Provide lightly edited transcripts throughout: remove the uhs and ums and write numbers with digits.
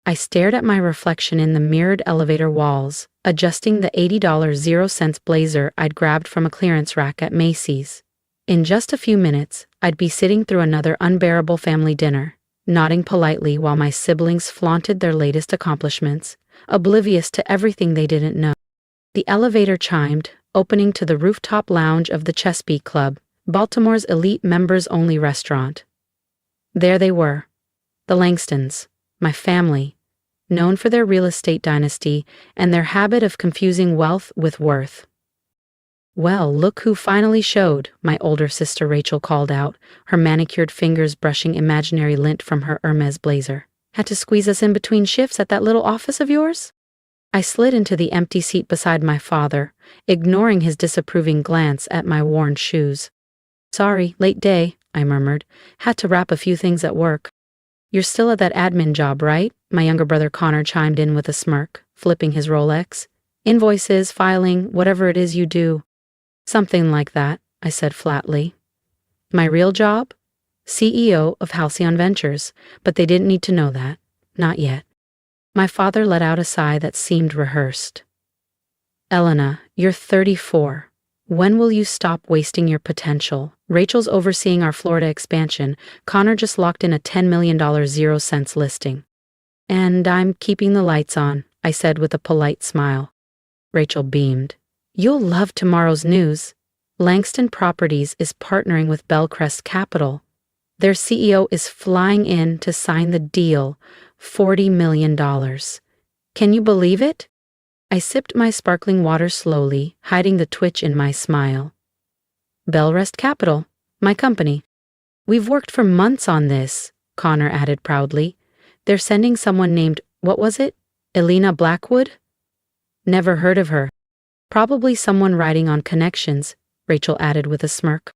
I stared at my reflection in the mirrored elevator walls, adjusting the $80.00 blazer I'd grabbed from a clearance rack at Macy's. In just a few minutes, I'd be sitting through another unbearable family dinner, nodding politely while my siblings flaunted their latest accomplishments, oblivious to everything they didn't know. The elevator chimed, opening to the rooftop lounge of the Chesapeake Club, Baltimore's elite members-only restaurant. There they were, the Langstons, my family, known for their real estate dynasty and their habit of confusing wealth with worth. "Well, look who finally showed," my older sister Rachel called out, her manicured fingers brushing imaginary lint from her Hermès blazer. "Had to squeeze us in between shifts at that little office of yours?" I slid into the empty seat beside my father, ignoring his disapproving glance at my worn shoes. "Sorry, late day," I murmured. "Had to wrap a few things at work." "You're still at that admin job, right?" My younger brother Connor chimed in with a smirk, flipping his Rolex. "Invoices, filing, whatever it is you do." "Something like that," I said flatly. "My real job? CEO of Halcyon Ventures, but they didn't need to know that. Not yet." My father let out a sigh that seemed rehearsed. "Elena, you're 34. When will you stop wasting your potential?" Rachel's overseeing our Florida expansion. Connor just locked in a $10 million 0 cents listing. "And I'm keeping the lights on," I said with a polite smile. Rachel beamed. "You'll love tomorrow's news. Langston Properties is partnering with Bellcrest Capital. Their CEO is flying in to sign the deal, $40 million. Can you believe it?" I sipped my sparkling water slowly, hiding the twitch in my smile. "Bellcrest Capital, my company. We've worked for months on this," Connor added proudly. "They're sending someone named, what was it? Elena Blackwood?" "Never heard of her. Probably someone riding on connections," Rachel added with a smirk.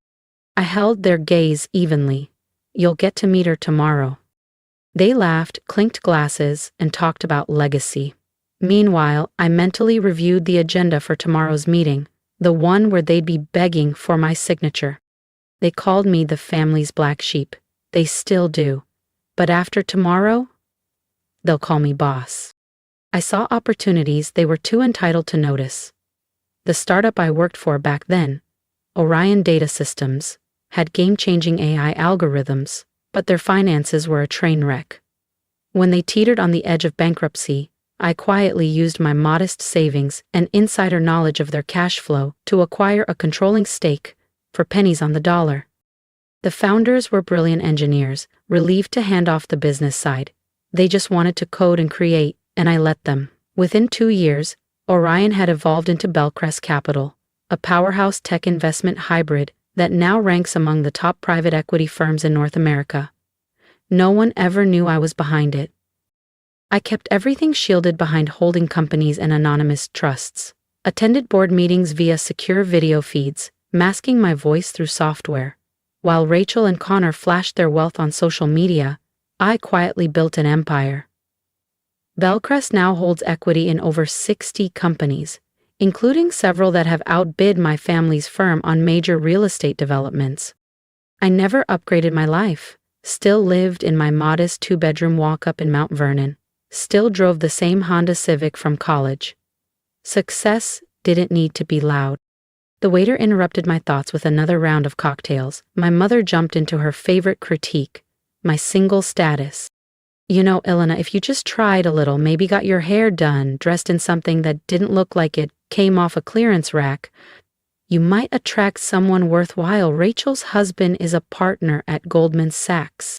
I held their gaze evenly. "You'll get to meet her tomorrow." They laughed, clinked glasses, and talked about legacy. Meanwhile, I mentally reviewed the agenda for tomorrow's meeting, the one where they'd be begging for my signature. They called me the family's black sheep. They still do. But after tomorrow, they'll call me boss. I saw opportunities they were too entitled to notice. The startup I worked for back then, Orion Data Systems, had game-changing AI algorithms, but their finances were a train wreck. When they teetered on the edge of bankruptcy, I quietly used my modest savings and insider knowledge of their cash flow to acquire a controlling stake for pennies on the dollar. The founders were brilliant engineers, relieved to hand off the business side. They just wanted to code and create, and I let them. Within 2 years, Orion had evolved into Bellcrest Capital, a powerhouse tech investment hybrid that now ranks among the top private equity firms in North America. No one ever knew I was behind it. I kept everything shielded behind holding companies and anonymous trusts, attended board meetings via secure video feeds, masking my voice through software. While Rachel and Connor flashed their wealth on social media, I quietly built an empire. Bellcrest now holds equity in over 60 companies, including several that have outbid my family's firm on major real estate developments. I never upgraded my life, still lived in my modest 2-bedroom walk-up in Mount Vernon, still drove the same Honda Civic from college. Success didn't need to be loud. The waiter interrupted my thoughts with another round of cocktails. My mother jumped into her favorite critique, my single status. "You know, Elena, if you just tried a little, maybe got your hair done, dressed in something that didn't look like it came off a clearance rack, you might attract someone worthwhile. Rachel's husband is a partner at Goldman Sachs."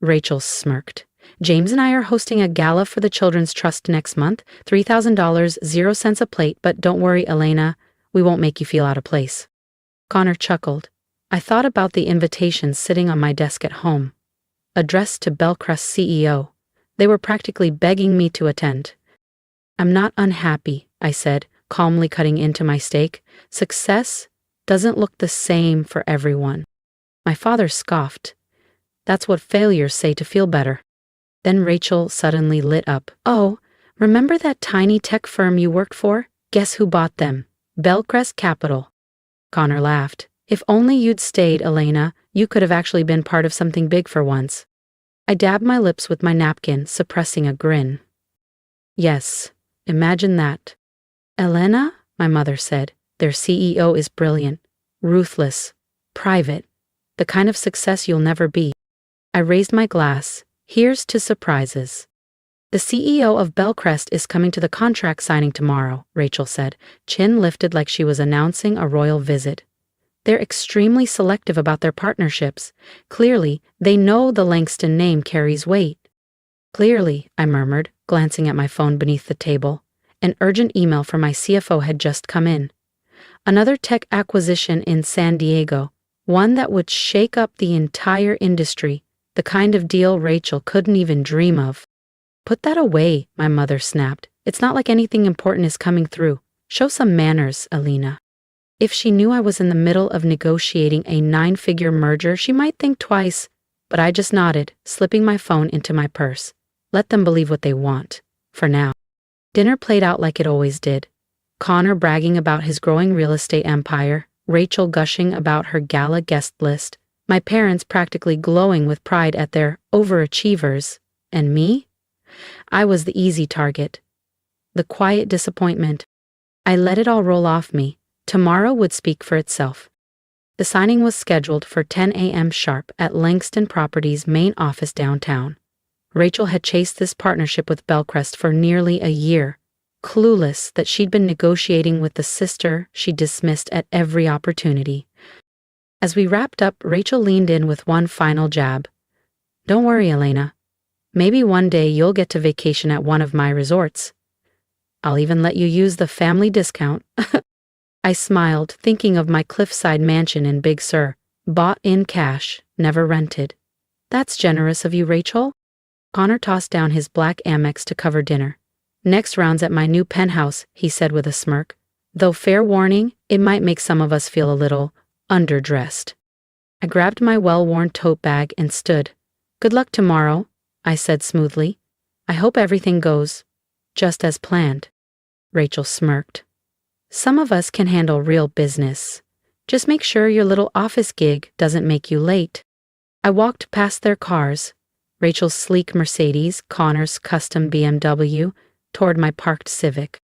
Rachel smirked. "James and I are hosting a gala for the Children's Trust next month, $3,000, 0 cents a plate, but don't worry, Elena, we won't make you feel out of place." Connor chuckled. I thought about the invitations sitting on my desk at home. Addressed to Bellcrest CEO. They were practically begging me to attend. "I'm not unhappy," I said, calmly cutting into my steak. "Success doesn't look the same for everyone." My father scoffed. "That's what failures say to feel better." Then Rachel suddenly lit up. "Oh, remember that tiny tech firm you worked for? Guess who bought them? Bellcrest Capital." Connor laughed. "If only you'd stayed, Elena, you could have actually been part of something big for once." I dabbed my lips with my napkin, suppressing a grin. Yes, imagine that. Elena, my mother said, their CEO is brilliant, ruthless, private, the kind of success you'll never be. I raised my glass. Here's to surprises. The CEO of Bellcrest is coming to the contract signing tomorrow, Rachel said, chin lifted like she was announcing a royal visit. They're extremely selective about their partnerships. Clearly, they know the Langston name carries weight. Clearly, I murmured, glancing at my phone beneath the table. An urgent email from my CFO had just come in. Another tech acquisition in San Diego, one that would shake up the entire industry, the kind of deal Rachel couldn't even dream of. Put that away, my mother snapped. It's not like anything important is coming through. Show some manners, Alina. If she knew I was in the middle of negotiating a 9-figure merger, she might think twice, but I just nodded, slipping my phone into my purse. Let them believe what they want, for now. Dinner played out like it always did. Connor bragging about his growing real estate empire, Rachel gushing about her gala guest list, my parents practically glowing with pride at their overachievers, and me? I was the easy target. The quiet disappointment. I let it all roll off me. Tomorrow would speak for itself. The signing was scheduled for 10 a.m. sharp at Langston Properties' main office downtown. Rachel had chased this partnership with Bellcrest for nearly a year, clueless that she'd been negotiating with the sister she dismissed at every opportunity. As we wrapped up, Rachel leaned in with one final jab. Don't worry, Elena. Maybe one day you'll get to vacation at one of my resorts. I'll even let you use the family discount. I smiled, thinking of my cliffside mansion in Big Sur, bought in cash, never rented. That's generous of you, Rachel. Connor tossed down his black Amex to cover dinner. Next round's at my new penthouse, he said with a smirk. Though fair warning, it might make some of us feel a little underdressed. I grabbed my well-worn tote bag and stood. Good luck tomorrow, I said smoothly. I hope everything goes just as planned. Rachel smirked. Some of us can handle real business. Just make sure your little office gig doesn't make you late. I walked past their cars, Rachel's sleek Mercedes, Connor's custom BMW, toward my parked Civic.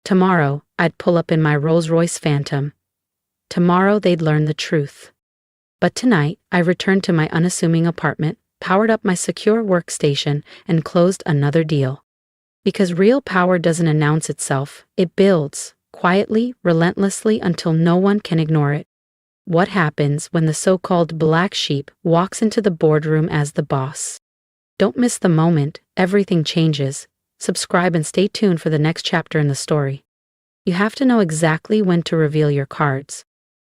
Tomorrow, I'd pull up in my Rolls-Royce Phantom. Tomorrow, they'd learn the truth. But tonight, I returned to my unassuming apartment, powered up my secure workstation, and closed another deal. Because real power doesn't announce itself, it builds, quietly, relentlessly, until no one can ignore it. What happens when the so-called black sheep walks into the boardroom as the boss? Don't miss the moment, everything changes. Subscribe and stay tuned for the next chapter in the story. You have to know exactly when to reveal your cards.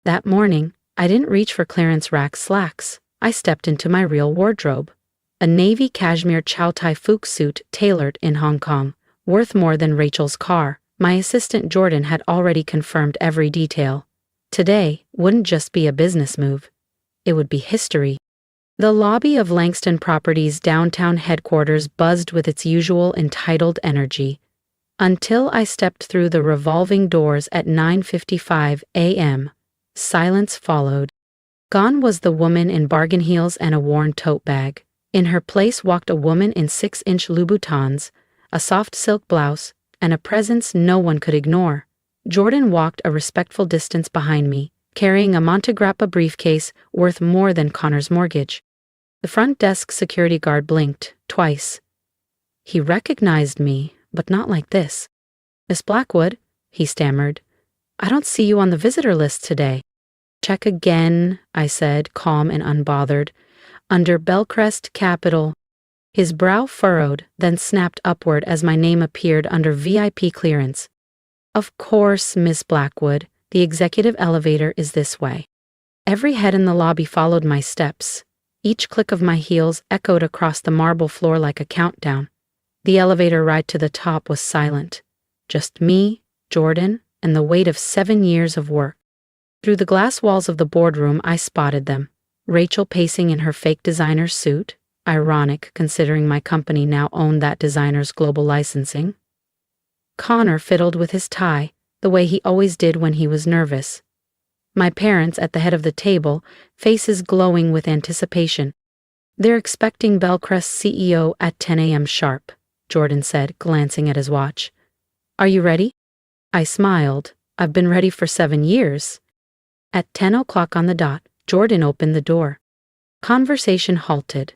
That morning, I didn't reach for clearance rack slacks. I stepped into my real wardrobe. A navy cashmere chow tai fook suit tailored in Hong Kong, worth more than Rachel's car. My assistant Jordan had already confirmed every detail. Today wouldn't just be a business move. It would be history. The lobby of Langston Properties' downtown headquarters buzzed with its usual entitled energy. Until I stepped through the revolving doors at 9:55 a.m., silence followed. Gone was the woman in bargain heels and a worn tote bag. In her place walked a woman in 6-inch Louboutins, a soft silk blouse, and a presence no one could ignore. Jordan walked a respectful distance behind me, carrying a Montegrappa briefcase worth more than Connor's mortgage. The front desk security guard blinked, twice. He recognized me, but not like this. Miss Blackwood, he stammered. I don't see you on the visitor list today. Check again, I said, calm and unbothered. Under Bellcrest Capital. His brow furrowed, then snapped upward as my name appeared under VIP clearance. Of course, Miss Blackwood, the executive elevator is this way. Every head in the lobby followed my steps. Each click of my heels echoed across the marble floor like a countdown. The elevator ride to the top was silent. Just me, Jordan, and the weight of 7 years of work. Through the glass walls of the boardroom, I spotted them. Rachel pacing in her fake designer suit, ironic considering my company now owned that designer's global licensing. Connor fiddled with his tie, the way he always did when he was nervous. My parents at the head of the table, faces glowing with anticipation. They're expecting Bellcrest's CEO at 10 a.m. sharp, Jordan said, glancing at his watch. Are you ready? I smiled. I've been ready for 7 years. At 10 o'clock on the dot, Jordan opened the door. Conversation halted.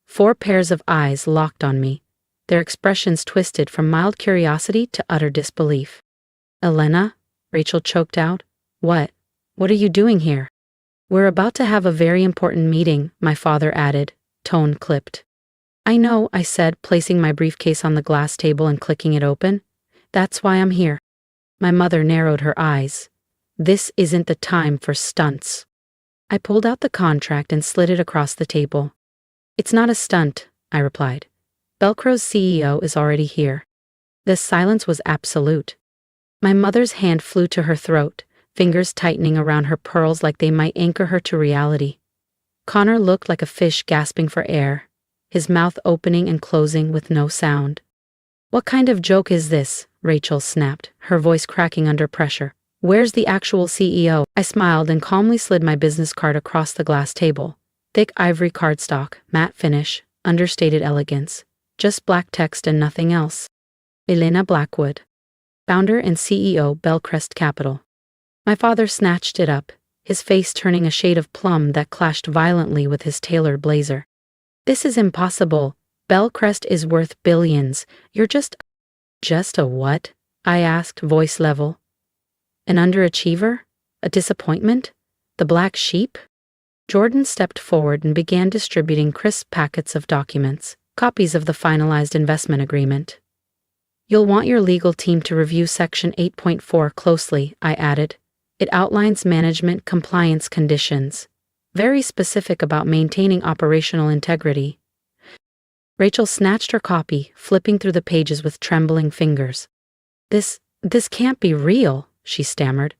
4 pairs of eyes locked on me, their expressions twisted from mild curiosity to utter disbelief. Elena, Rachel choked out. What are you doing here? We're about to have a very important meeting, my father added, tone clipped. I know, I said, placing my briefcase on the glass table and clicking it open. That's why I'm here. My mother narrowed her eyes. This isn't the time for stunts. I pulled out the contract and slid it across the table. It's not a stunt, I replied. Bellcrest's CEO is already here. The silence was absolute. My mother's hand flew to her throat, fingers tightening around her pearls like they might anchor her to reality. Connor looked like a fish gasping for air, his mouth opening and closing with no sound. What kind of joke is this? Rachel snapped, her voice cracking under pressure. Where's the actual CEO? I smiled and calmly slid my business card across the glass table. Thick ivory cardstock, matte finish, understated elegance. Just black text and nothing else. Elena Blackwood, founder and CEO, Bellcrest Capital. My father snatched it up, his face turning a shade of plum that clashed violently with his tailored blazer. This is impossible. Bellcrest is worth billions. You're just a what? I asked, voice level. An underachiever? A disappointment? The black sheep? Jordan stepped forward and began distributing crisp packets of documents, copies of the finalized investment agreement. You'll want your legal team to review Section 8.4 closely, I added. It outlines management compliance conditions, very specific about maintaining operational integrity. Rachel snatched her copy, flipping through the pages with trembling fingers. This can't be real, she stammered.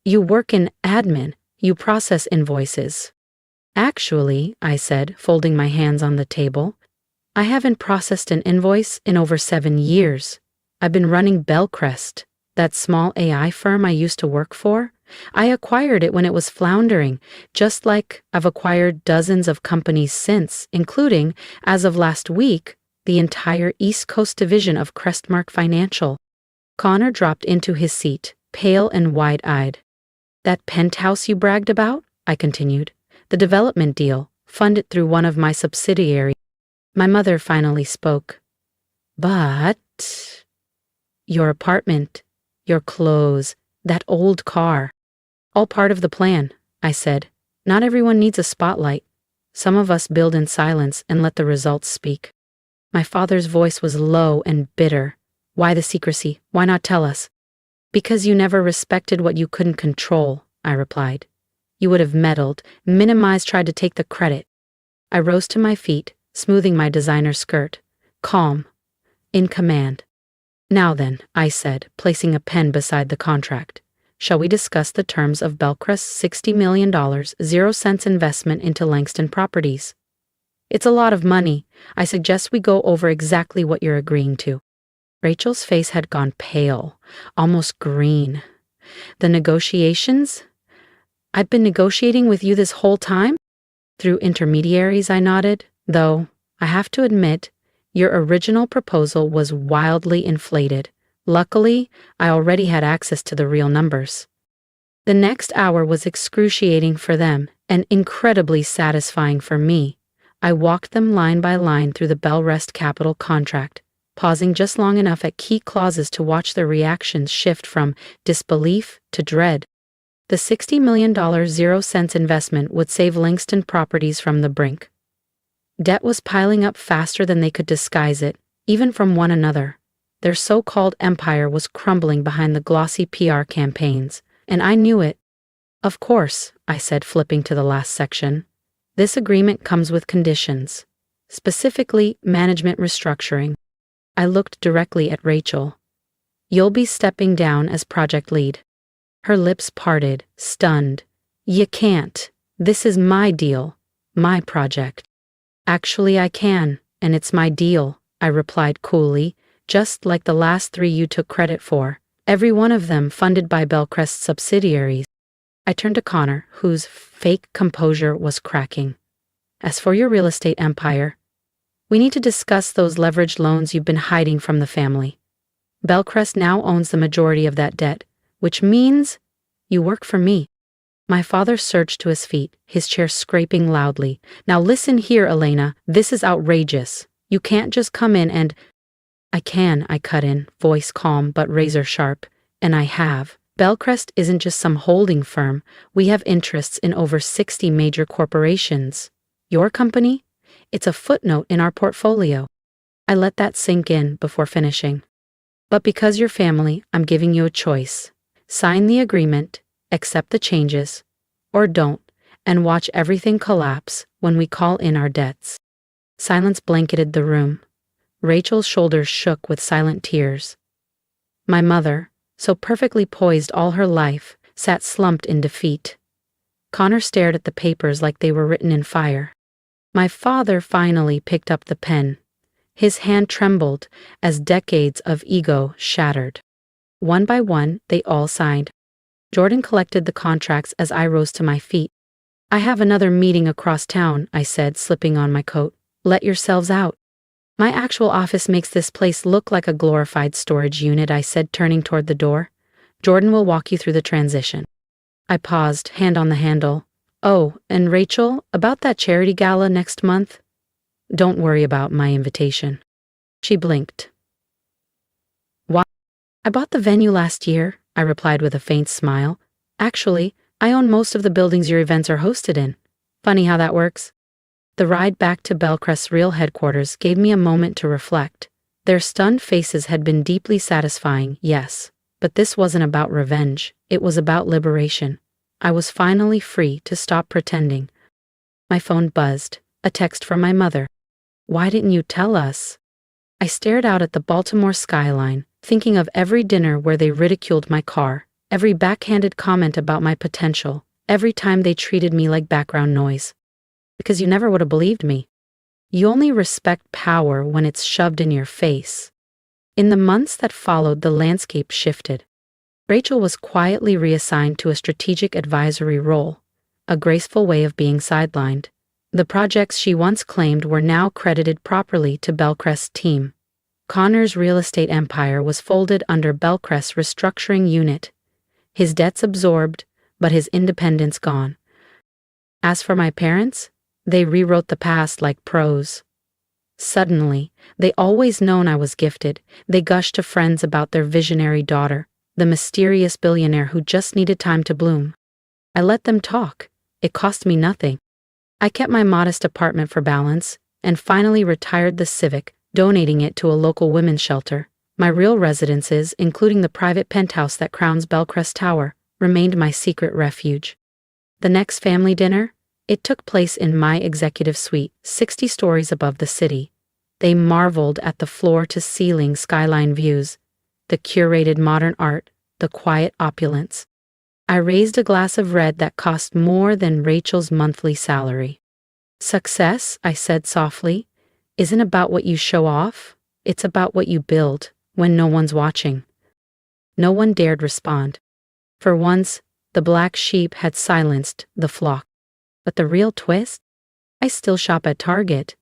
You work in admin, you process invoices. Actually, I said, folding my hands on the table, I haven't processed an invoice in over 7 years. I've been running Bellcrest, that small AI firm I used to work for. I acquired it when it was floundering, just like I've acquired dozens of companies since, including, as of last week, the entire East Coast division of Crestmark Financial. Connor dropped into his seat, pale and wide-eyed. That penthouse you bragged about? I continued. The development deal, funded through one of my subsidiaries. My mother finally spoke. But your apartment, your clothes, that old car. All part of the plan, I said. Not everyone needs a spotlight. Some of us build in silence and let the results speak. My father's voice was low and bitter. Why the secrecy? Why not tell us? Because you never respected what you couldn't control, I replied. You would have meddled, minimized, tried to take the credit. I rose to my feet, smoothing my designer skirt. Calm. In command. Now then, I said, placing a pen beside the contract. Shall we discuss the terms of Bellcrest's $60 million, 0 cents investment into Langston Properties? It's a lot of money. I suggest we go over exactly what you're agreeing to. Rachel's face had gone pale, almost green. The negotiations? I've been negotiating with you this whole time? Through intermediaries, I nodded, though, I have to admit, your original proposal was wildly inflated. Luckily, I already had access to the real numbers. The next hour was excruciating for them and incredibly satisfying for me. I walked them line by line through the Bellcrest Capital contract, pausing just long enough at key clauses to watch their reactions shift from disbelief to dread. The $60 million 0 cents investment would save Langston Properties from the brink. Debt was piling up faster than they could disguise it, even from one another. Their so-called empire was crumbling behind the glossy PR campaigns, and I knew it. Of course, I said, flipping to the last section. This agreement comes with conditions, specifically management restructuring. I looked directly at Rachel. You'll be stepping down as project lead. Her lips parted, stunned. You can't. This is my deal, my project. Actually, I can, and it's my deal, I replied coolly, just like the last 3 you took credit for, every one of them funded by Bellcrest's subsidiaries. I turned to Connor, whose fake composure was cracking. As for your real estate empire, we need to discuss those leveraged loans you've been hiding from the family. Belcrest now owns the majority of that debt, which means you work for me. My father surged to his feet, his chair scraping loudly. Now listen here, Elena, this is outrageous. You can't just come in and— I can, I cut in, voice calm but razor sharp, and I have. Belcrest isn't just some holding firm, we have interests in over 60 major corporations. Your company? It's a footnote in our portfolio. I let that sink in before finishing. But because you're family, I'm giving you a choice. Sign the agreement, accept the changes, or don't, and watch everything collapse when we call in our debts. Silence blanketed the room. Rachel's shoulders shook with silent tears. My mother, so perfectly poised all her life, sat slumped in defeat. Connor stared at the papers like they were written in fire. My father finally picked up the pen. His hand trembled as decades of ego shattered. One by one, they all signed. Jordan collected the contracts as I rose to my feet. I have another meeting across town, I said, slipping on my coat. Let yourselves out. My actual office makes this place look like a glorified storage unit, I said, turning toward the door. Jordan will walk you through the transition. I paused, hand on the handle. Oh, and Rachel, about that charity gala next month? Don't worry about my invitation. She blinked. Why? I bought the venue last year, I replied with a faint smile. Actually, I own most of the buildings your events are hosted in. Funny how that works. The ride back to Belcrest's real headquarters gave me a moment to reflect. Their stunned faces had been deeply satisfying, yes, but this wasn't about revenge, it was about liberation. I was finally free to stop pretending. My phone buzzed, a text from my mother. Why didn't you tell us? I stared out at the Baltimore skyline, thinking of every dinner where they ridiculed my car, every backhanded comment about my potential, every time they treated me like background noise. Because you never would have believed me. You only respect power when it's shoved in your face. In the months that followed, the landscape shifted. Rachel was quietly reassigned to a strategic advisory role, a graceful way of being sidelined. The projects she once claimed were now credited properly to Belcrest's team. Connor's real estate empire was folded under Belcrest's restructuring unit, his debts absorbed, but his independence gone. As for my parents, they rewrote the past like prose. Suddenly, they always known I was gifted, they gushed to friends about their visionary daughter, the mysterious billionaire who just needed time to bloom. I let them talk. It cost me nothing. I kept my modest apartment for balance, and finally retired the Civic, donating it to a local women's shelter. My real residences, including the private penthouse that crowns Belcrest Tower, remained my secret refuge. The next family dinner? It took place in my executive suite, 60 stories above the city. They marveled at the floor-to-ceiling skyline views, the curated modern art, the quiet opulence. I raised a glass of red that cost more than Rachel's monthly salary. Success, I said softly, isn't about what you show off, it's about what you build when no one's watching. No one dared respond. For once, the black sheep had silenced the flock. But the real twist? I still shop at Target.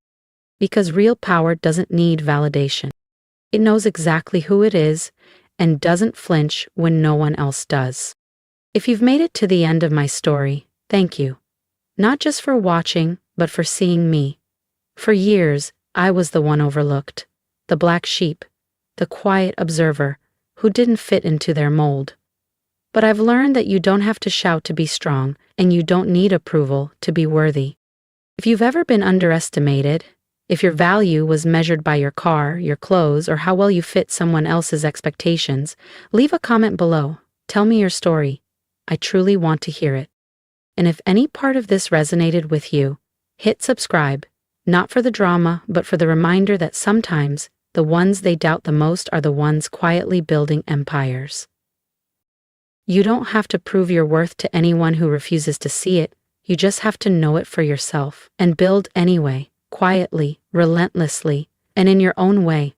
Because real power doesn't need validation. It knows exactly who it is and doesn't flinch when no one else does. If you've made it to the end of my story, thank you. Not just for watching, but for seeing me. For years, I was the one overlooked. The black sheep. The quiet observer who didn't fit into their mold. But I've learned that you don't have to shout to be strong, and you don't need approval to be worthy. If you've ever been underestimated, if your value was measured by your car, your clothes, or how well you fit someone else's expectations, leave a comment below. Tell me your story. I truly want to hear it. And if any part of this resonated with you, hit subscribe, not for the drama, but for the reminder that sometimes the ones they doubt the most are the ones quietly building empires. You don't have to prove your worth to anyone who refuses to see it, you just have to know it for yourself and build anyway, quietly, relentlessly, and in your own way.